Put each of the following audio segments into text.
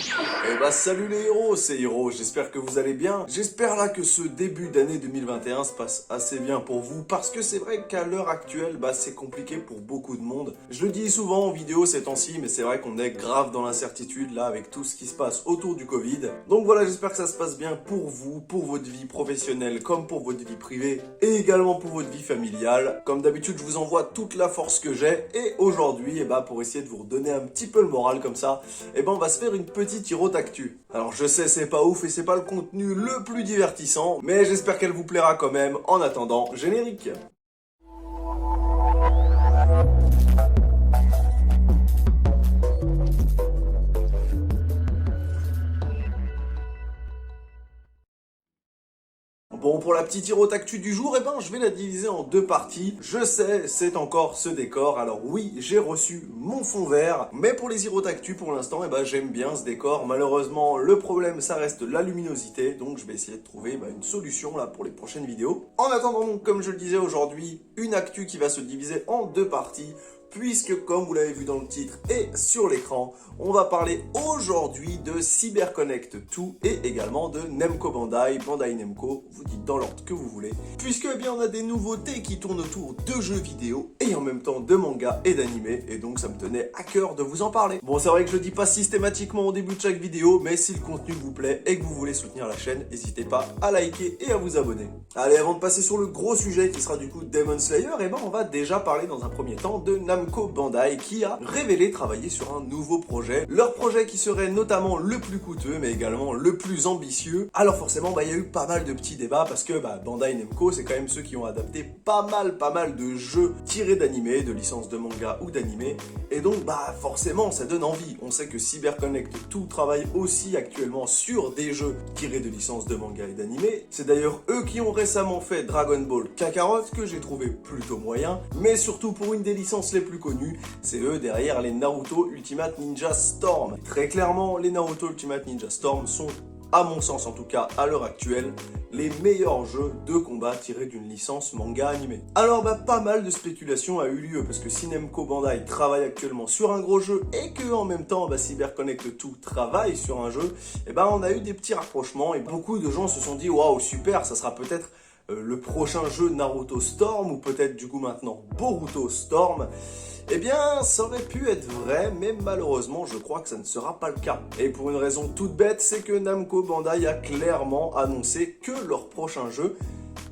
Eh bah salut les héros, c'est Hiro, j'espère que vous allez bien. J'espère là que ce début d'année 2021 se passe assez bien pour vous, parce que c'est vrai qu'à l'heure actuelle, c'est compliqué pour beaucoup de monde. Je le dis souvent en vidéo ces temps-ci, mais c'est vrai qu'on est grave dans l'incertitude là avec tout ce qui se passe autour du Covid. Donc voilà, j'espère que ça se passe bien pour vous, pour votre vie professionnelle comme pour votre vie privée, et également pour votre vie familiale. Comme d'habitude, je vous envoie toute la force que j'ai, et aujourd'hui, pour essayer de vous redonner un petit peu le moral comme ça, on va se faire une petite Hiro Actu. Alors je sais, c'est pas ouf et c'est pas le contenu le plus divertissant, mais j'espère qu'elle vous plaira quand même. En attendant, générique. Bon, pour la petite Hiro Actu du jour, je vais la diviser en deux parties. Je sais, c'est encore ce décor. Alors oui, j'ai reçu mon fond vert, mais pour les Hiro Actu, pour l'instant, j'aime bien ce décor. Malheureusement, le problème, ça reste la luminosité, donc je vais essayer de trouver une solution là pour les prochaines vidéos. En attendant, donc, comme je le disais aujourd'hui, une actu qui va se diviser en deux parties, puisque comme vous l'avez vu dans le titre et sur l'écran, on va parler aujourd'hui de CyberConnect 2 et également de Namco Bandai, Bandai Namco, vous dites dans l'ordre que vous voulez, puisque on a des nouveautés qui tournent autour de jeux vidéo et en même temps de mangas et d'animés, et donc ça me tenait à cœur de vous en parler. Bon, c'est vrai que je le dis pas systématiquement au début de chaque vidéo, mais si le contenu vous plaît et que vous voulez soutenir la chaîne, n'hésitez pas à liker et à vous abonner. Allez, avant de passer sur le gros sujet qui sera du coup Demon Slayer, on va déjà parler dans un premier temps de Namco Bandai qui a révélé travailler sur un nouveau projet. Leur projet qui serait notamment le plus coûteux mais également le plus ambitieux. Alors forcément, il y a eu pas mal de petits débats parce que Bandai Namco, c'est quand même ceux qui ont adapté pas mal de jeux tirés d'animés, de licences de manga ou d'animés. Et donc forcément, ça donne envie. On sait que CyberConnect 2 travaille aussi actuellement sur des jeux tirés de licences de manga et d'animés. C'est d'ailleurs eux qui ont récemment fait Dragon Ball Kakarot, que j'ai trouvé plutôt moyen, mais surtout pour une des licences les plus connues, c'est eux derrière les Naruto Ultimate Ninja Storm. Très clairement, les Naruto Ultimate Ninja Storm sont, à mon sens en tout cas à l'heure actuelle, les meilleurs jeux de combat tirés d'une licence manga animée. Alors pas mal de spéculation a eu lieu, parce que si Namco Bandai travaille actuellement sur un gros jeu et que en même temps CyberConnect 2 travaille sur un jeu, on a eu des petits rapprochements et beaucoup de gens se sont dit waouh super, ça sera peut-être le prochain jeu Naruto Storm, ou peut-être du coup maintenant Boruto Storm. Ça aurait pu être vrai, mais malheureusement, je crois que ça ne sera pas le cas. Et pour une raison toute bête, c'est que Namco Bandai a clairement annoncé que leur prochain jeu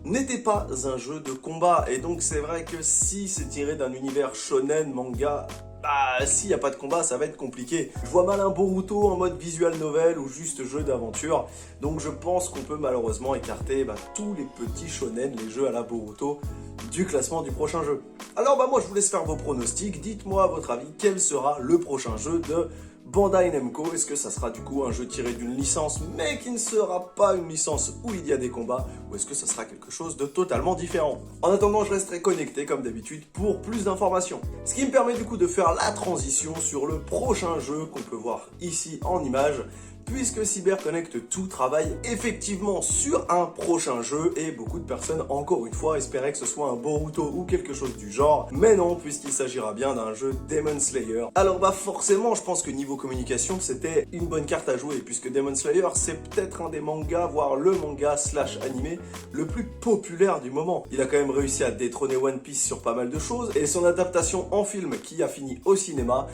n'était pas un jeu de combat. Et donc c'est vrai que si c'est tiré d'un univers shonen manga, s'il n'y a pas de combat, ça va être compliqué. Je vois mal un Boruto en mode visual novel ou juste jeu d'aventure. Donc je pense qu'on peut malheureusement écarter tous les petits shonen, les jeux à la Boruto, du classement du prochain jeu. Alors moi je vous laisse faire vos pronostics. Dites-moi à votre avis quel sera le prochain jeu de Bandai Namco. Est-ce que ça sera du coup un jeu tiré d'une licence mais qui ne sera pas une licence où il y a des combats, ou est-ce que ça sera quelque chose de totalement différent? En attendant, je resterai connecté comme d'habitude pour plus d'informations. Ce qui me permet du coup de faire la transition sur le prochain jeu qu'on peut voir ici en image, puisque CyberConnect 2 travaille effectivement sur un prochain jeu, et beaucoup de personnes, encore une fois, espéraient que ce soit un Boruto ou quelque chose du genre, mais non, puisqu'il s'agira bien d'un jeu Demon Slayer. Alors forcément, je pense que niveau communication, c'était une bonne carte à jouer, puisque Demon Slayer, c'est peut-être un des mangas, voire le manga / animé, le plus populaire du moment. Il a quand même réussi à détrôner One Piece sur pas mal de choses, et son adaptation en film, qui a fini au cinéma,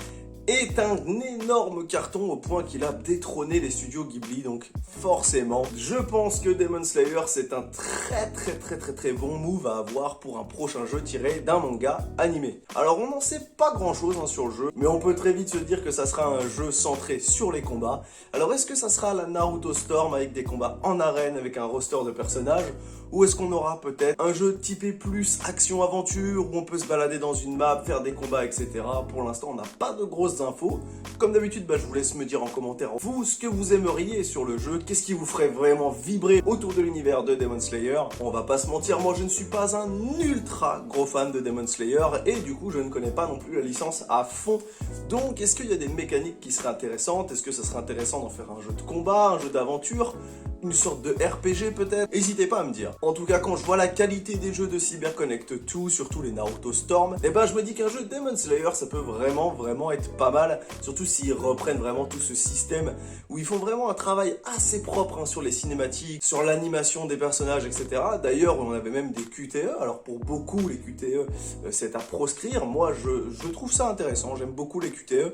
est un énorme carton au point qu'il a détrôné les studios Ghibli. Donc forcément, je pense que Demon Slayer, c'est un très bon move à avoir pour un prochain jeu tiré d'un manga animé. Alors on n'en sait pas grand chose sur le jeu, mais on peut très vite se dire que ça sera un jeu centré sur les combats. Alors est-ce que ça sera la Naruto Storm avec des combats en arène avec un roster de personnages, ou est-ce qu'on aura peut-être un jeu typé plus action-aventure où on peut se balader dans une map, faire des combats, etc. Pour l'instant, on n'a pas de grosses infos. Comme d'habitude, je vous laisse me dire en commentaire vous ce que vous aimeriez sur le jeu, qu'est-ce qui vous ferait vraiment vibrer autour de l'univers de Demon Slayer. On va pas se mentir, moi je ne suis pas un ultra gros fan de Demon Slayer et du coup je ne connais pas non plus la licence à fond. Donc est-ce qu'il y a des mécaniques qui seraient intéressantes? Est-ce que ça serait intéressant d'en faire un jeu de combat, un jeu d'aventure? une sorte de RPG peut-être? N'hésitez pas à me dire. En tout cas, quand je vois la qualité des jeux de CyberConnect 2, surtout les Naruto Storm, et ben je me dis qu'un jeu Demon Slayer, ça peut vraiment être pas mal, surtout s'ils reprennent vraiment tout ce système où ils font vraiment un travail assez propre hein, sur les cinématiques, sur l'animation des personnages, etc. D'ailleurs, on avait même des QTE. Alors pour beaucoup, les QTE, c'est à proscrire. Moi, je trouve ça intéressant. J'aime beaucoup les QTE.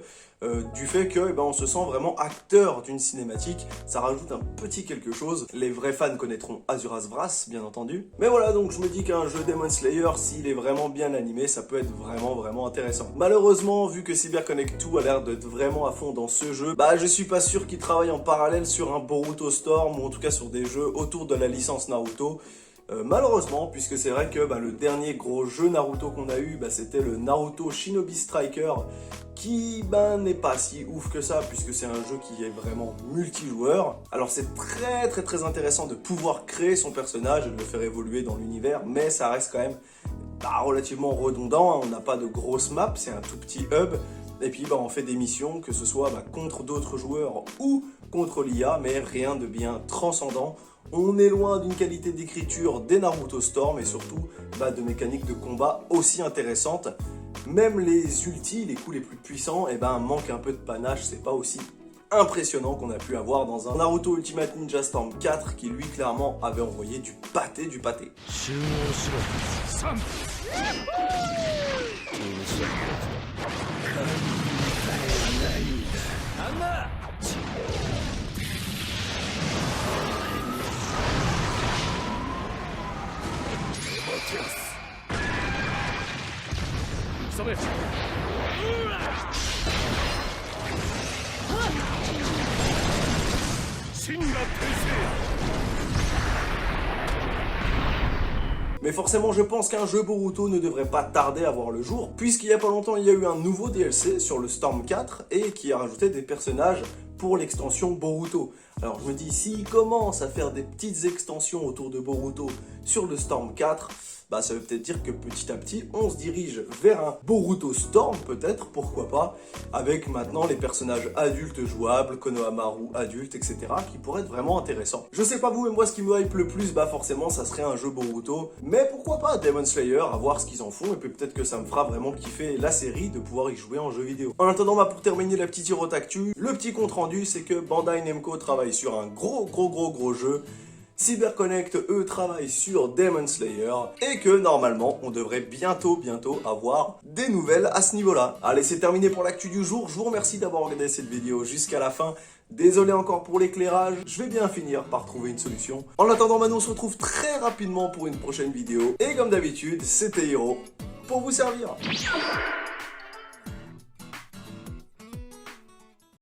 Du fait que on se sent vraiment acteur d'une cinématique, ça rajoute un petit quelque chose. Les vrais fans connaîtront Azuras Vras, bien entendu. Mais voilà, donc je me dis qu'un jeu Demon Slayer, s'il est vraiment bien animé, ça peut être vraiment intéressant. Malheureusement, vu que CyberConnect 2 a l'air d'être vraiment à fond dans ce jeu, je suis pas sûr qu'il travaille en parallèle sur un Boruto Storm, ou en tout cas sur des jeux autour de la licence Naruto. Malheureusement, puisque c'est vrai que le dernier gros jeu Naruto qu'on a eu, c'était le Naruto Shinobi Striker, qui n'est pas si ouf que ça, puisque c'est un jeu qui est vraiment multijoueur. Alors c'est très intéressant de pouvoir créer son personnage et de le faire évoluer dans l'univers, mais ça reste quand même relativement redondant, hein. On n'a pas de grosse map, c'est un tout petit hub, et puis on fait des missions, que ce soit contre d'autres joueurs ou contre l'IA, mais rien de bien transcendant. On est loin d'une qualité d'écriture des Naruto Storm et surtout de mécaniques de combat aussi intéressantes. Même les ultis, les coups les plus puissants, manquent un peu de panache, c'est pas aussi impressionnant qu'on a pu avoir dans un Naruto Ultimate Ninja Storm 4 qui lui clairement avait envoyé du pâté. Mais forcément, je pense qu'un jeu Boruto ne devrait pas tarder à voir le jour, puisqu'il y a pas longtemps, il y a eu un nouveau DLC sur le Storm 4 et qui a rajouté des personnages pour l'extension Boruto. Alors je me dis, s'ils commencent à faire des petites extensions autour de Boruto sur le Storm 4, ça veut peut-être dire que petit à petit, on se dirige vers un Boruto Storm, peut-être, pourquoi pas, avec maintenant les personnages adultes jouables, Konohamaru adulte, etc., qui pourraient être vraiment intéressants. Je sais pas vous, mais moi, ce qui me hype le plus, forcément, ça serait un jeu Boruto, mais pourquoi pas Demon Slayer, à voir ce qu'ils en font, et puis peut-être que ça me fera vraiment kiffer la série de pouvoir y jouer en jeu vidéo. En attendant, pour terminer la petite Hirotactu, le petit compte rendu, c'est que Bandai Namco travaille sur un gros jeu. CyberConnect, eux, travaillent sur Demon Slayer et que normalement, on devrait bientôt avoir des nouvelles à ce niveau-là. Allez, c'est terminé pour l'actu du jour. Je vous remercie d'avoir regardé cette vidéo jusqu'à la fin. Désolé encore pour l'éclairage, je vais bien finir par trouver une solution. En attendant, maintenant, on se retrouve très rapidement pour une prochaine vidéo. Et comme d'habitude, c'était Hiro pour vous servir.